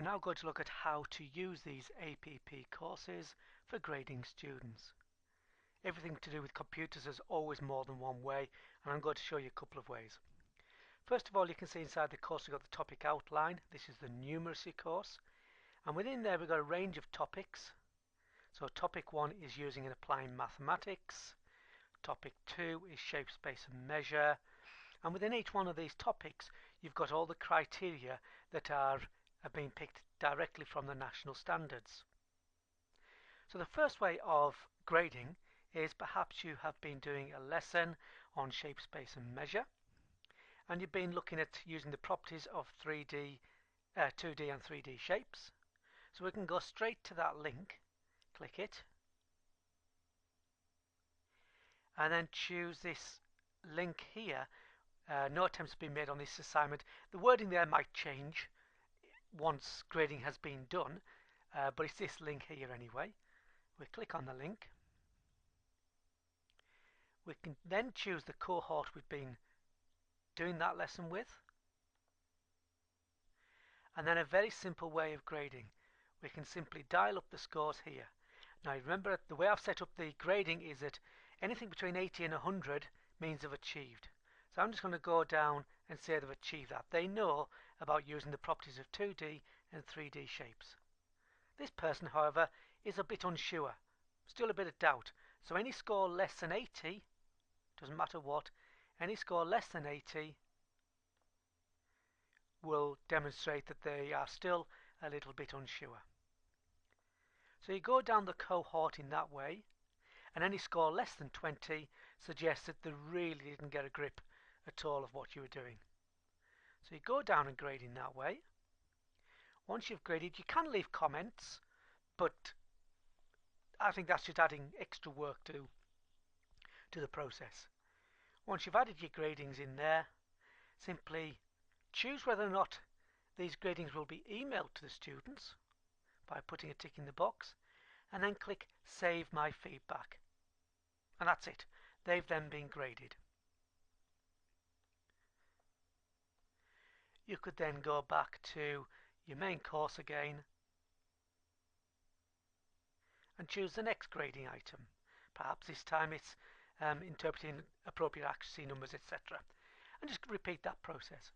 We're now going to look at how to use these APP courses for grading students. Everything to do with computers is always more than one way, and I'm going to show you a couple of ways. First of all, you can see inside the course we've got the topic outline. This is the numeracy course, and within there we've got a range of topics. So topic 1 is using and applying mathematics. Topic 2 is shape, space and measure. And within each one of these topics you've got all the criteria that are being picked directly from the national standards. So the first way of grading is perhaps you have been doing a lesson on shape, space and measure, and you've been looking at using the properties of 2D and 3D shapes. So we can go straight to that link, click it, and then choose this link here. No attempts have been made on this assignment. The wording there might change once grading has been done, but it's this link here anyway. We click on the link. We can then choose the cohort we've been doing that lesson with, and then a very simple way of grading. We can simply dial up the scores here. Now remember, the way I've set up the grading is that anything between 80 and 100 means they've achieved. So I'm just going to go down and say they've achieved that. They know about using the properties of 2D and 3D shapes. This person, however, is a bit unsure, still a bit of doubt. So any score less than 80, doesn't matter what, any score less than 80 will demonstrate that they are still a little bit unsure. So you go down the cohort in that way, and any score less than 20 suggests that they really didn't get a grip at all of what you were doing. So you go down and grade in that way. Once you've graded, you can leave comments, but I think that's just adding extra work to the process. Once you've added your gradings in there, simply choose whether or not these gradings will be emailed to the students by putting a tick in the box, and then click Save My Feedback. And that's it. They've then been graded. You could then go back to your main course again and choose the next grading item. Perhaps this time it's interpreting appropriate accuracy numbers, etc. And just repeat that process.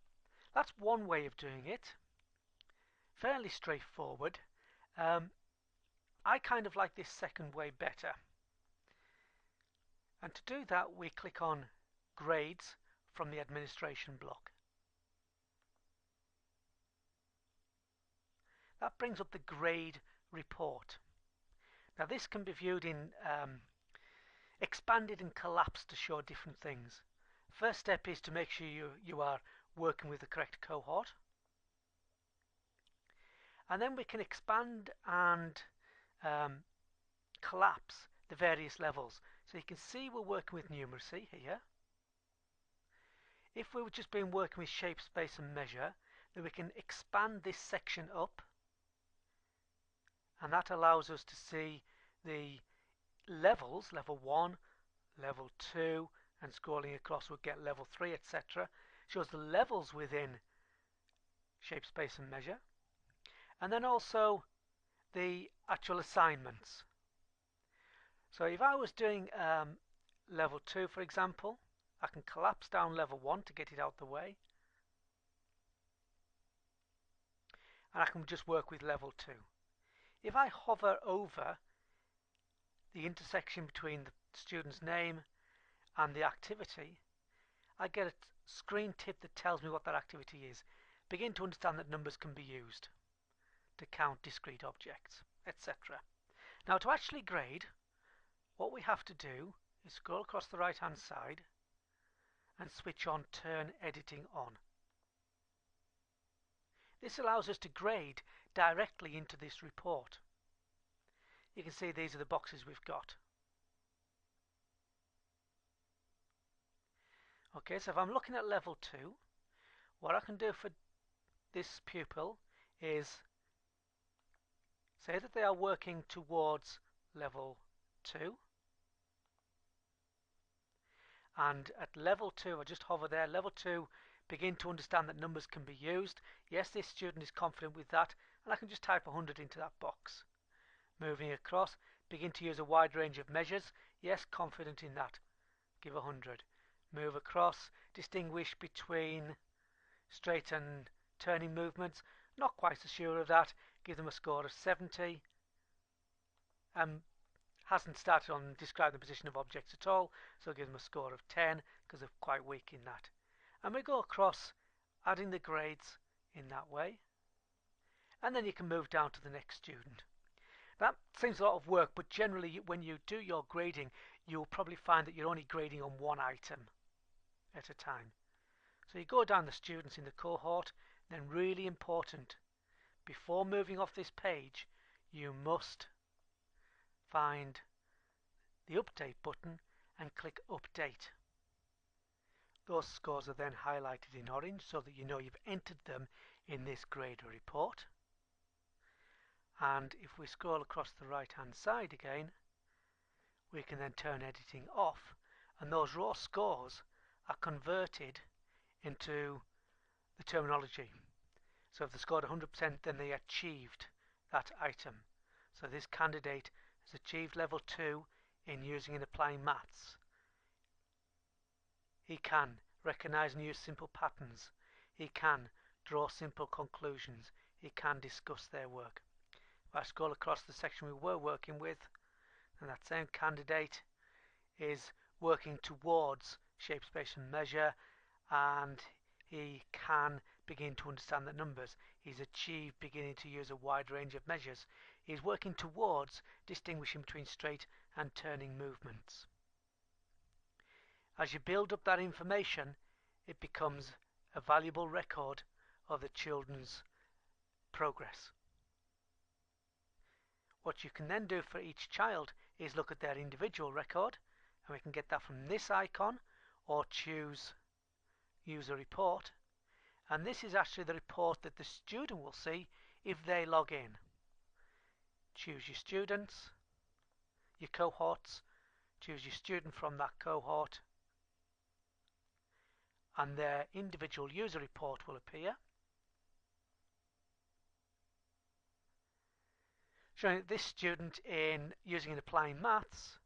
That's one way of doing it. Fairly straightforward. I kind of like this second way better. And to do that, we click on Grades from the administration block. That brings up the grade report. Now this can be viewed in expanded and collapsed to show different things. First step is to make sure you are working with the correct cohort. And then we can expand and collapse the various levels. So you can see we're working with numeracy here. If we were just been working with shape, space and measure, then we can expand this section up, and that allows us to see the levels, level 1, level 2, and scrolling across we'll get level 3, etc. Shows the levels within shape, space and measure, and then also the actual assignments. So if I was doing level 2, for example, I can collapse down level 1 to get it out the way, and I can just work with level 2. If I hover over the intersection between the student's name and the activity, I get a screen tip that tells me what that activity is. Begin to understand that numbers can be used to count discrete objects, etc. Now to actually grade, what we have to do is scroll across the right hand side and switch on Turn Editing On. This allows us to grade directly into this report. You can see these are the boxes we've got. Okay, so if I'm looking at level 2, what I can do for this pupil is say that they are working towards level 2, and at level 2, I just hover there, level 2 begin to understand that numbers can be used. Yes, this student is confident with that, and I can just type 100 into that box. Moving across, begin to use a wide range of measures. Yes, confident in that. Give 100. Move across, distinguish between straight and turning movements. Not quite so sure of that. Give them a score of 70. Hasn't started on describing the position of objects at all, so I'll give them a score of 10 because they're quite weak in that. And we go across adding the grades in that way. And then you can move down to the next student. That seems a lot of work, but generally when you do your grading, you'll probably find that you're only grading on one item at a time. So you go down the students in the cohort, then really important, before moving off this page, you must find the update button and click update. Those scores are then highlighted in orange so that you know you've entered them in this grader report. And if we scroll across the right hand side again, we can then turn editing off, and those raw scores are converted into the terminology. So if they scored 100%, then they achieved that item. So this candidate has achieved level 2 in using and applying maths. He can recognize and use simple patterns. He can draw simple conclusions. He can discuss their work. If I scroll across the section we were working with, and that same candidate is working towards shape, space and measure, and he can begin to understand the numbers. He's achieved beginning to use a wide range of measures. He's working towards distinguishing between straight and turning movements. As you build up that information, it becomes a valuable record of the children's progress. What you can then do for each child is look at their individual record, and we can get that from this icon, or choose User Report. And this is actually the report that the student will see if they log in. Choose your students, your cohorts, choose your student from that cohort, and their individual user report will appear, showing that this student in using and applying maths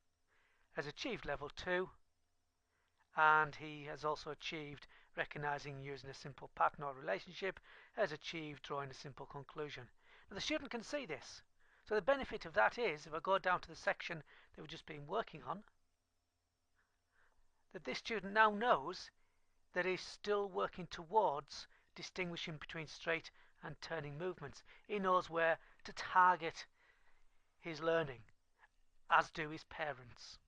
has achieved level 2, and he has also achieved recognizing and using a simple pattern or relationship, has achieved drawing a simple conclusion. Now the student can see this. So the benefit of that is, if I go down to the section that we've just been working on, that this student now knows that he's still working towards distinguishing between straight and turning movements. He knows where to target his learning, as do his parents.